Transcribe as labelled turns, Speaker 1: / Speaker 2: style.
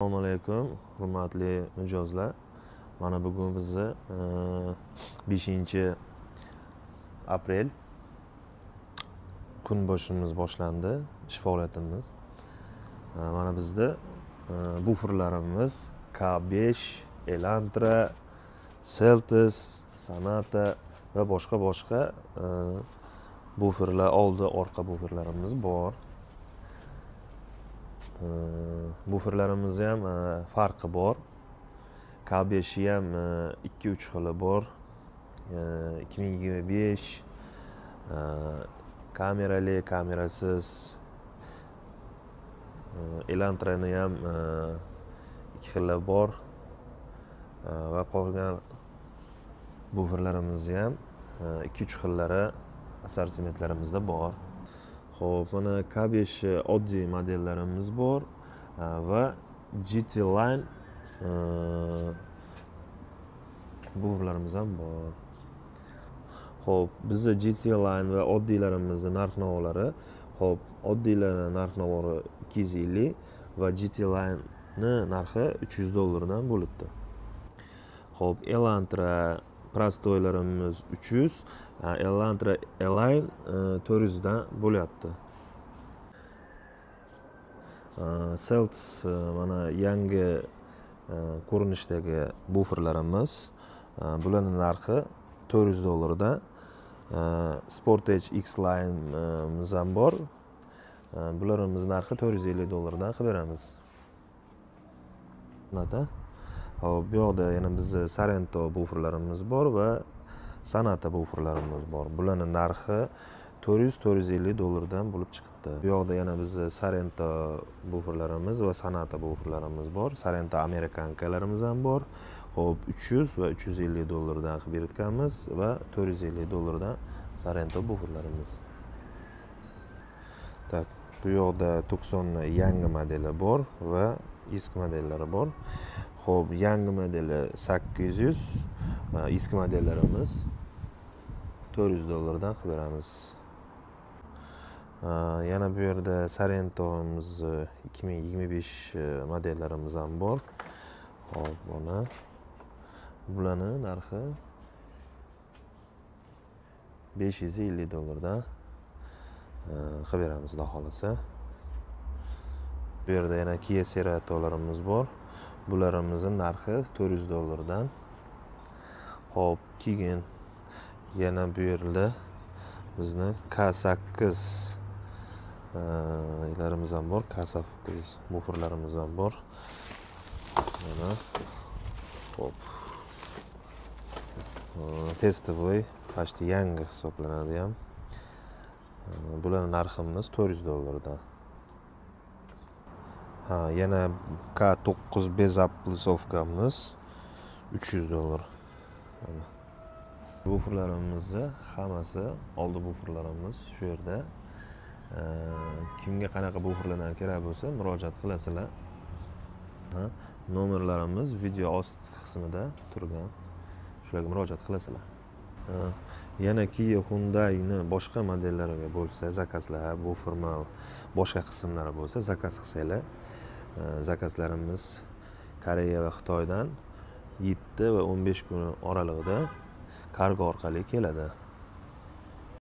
Speaker 1: Assalomu alaykum, hurmatli mijozlar. Mana bugun bizni 5-aprel kun boshlandi ish faoliyatimiz. Mana bizda buferlarimiz K5, Elantra, Celtis, Sonata va boshqa buferlar, oldi orqa buferlarimiz bor. Buferlarimiz ham farqi bor. K5 ham 2-3 xili bor. 2025 kamerali, kamerasiz. Elantrani ham 2 xili bor. Va qolgan buferlarimiz ham 2-3 xillari assortimentlarimizda bor. Xo'p, mana K5 oddiy modellarimiz bor va GT Line buferlarimiz ham bor. Xo'p, bizda GT Line va oddiylarimizni narx-navolari, xo'p, oddiylarning narx-navori 250 va GT Line narxi $300 bo'libdi. Xo'p, Elantra prostoylarimiz 300, Elantra Align 400 dan bo'lyapti. Celtis mana yangi ko'rinishdagi buferlarimiz. Bularning narxi $400 dan. Sportage X-Line'miz ham bor. Bularimiz narxi $450 dan qilib beramiz. Hop, bu yoqda yana bizda Sorento buferlarimiz bor va Sonata buferlarimiz bor. Bularning narxi $400-450 dan bo'lib chiqibdi. Bu yoqda yana bizda Sorento buferlarimiz va Sonata buferlarimiz bor. Sorento amerikankalarimiz ham bor. Xo'p, $300 va $350 dan qilib berayotganmiz va $450 dan Sorento buferlarimiz. Tak, bu yoqda Tucson'ning yangi modeli bor va eski modellari bor. Xo'p, yangi modeli 800, eski modellarimiz $400 dan qilib beramiz. Yana bu yerda Sorento'miz 2025 modellarimiz ham bor. Xo'p, mana bularning narxi $550 dan qilib beramiz, xudo xolasa. Bu yerda yana Kia Cerato'larimiz bor. Bularimizni narxi $400 dan. Xo'p, keyin yana bu yerda bizni K8 larimiz ham bor. K8 buferlarimiz ham bor. Mana xo'p. Testovoy, почти yangi hisoblanadi ham. Bularning narximiz $400 dan. Yana K9 bezab plisovkamiz $300. Buferlarimizni hammasi oldi buferlarimiz shu yerda. Kimga qanaqa buferlardan kerak bo'lsa, murojaat qilasizlar. Nomerlarimiz video ost qismida turgan. Shularga murojaat qilasizlar. Yana Kia Hyundai'ning boshqa modellariga bo'lsa, zakazlar, buferma boshqa qismlari bo'lsa, zakaz qilsanglar, zakazlarimiz Koreya va Xitoydan 7 va 15 kun oralig'ida kargo orqali keladi.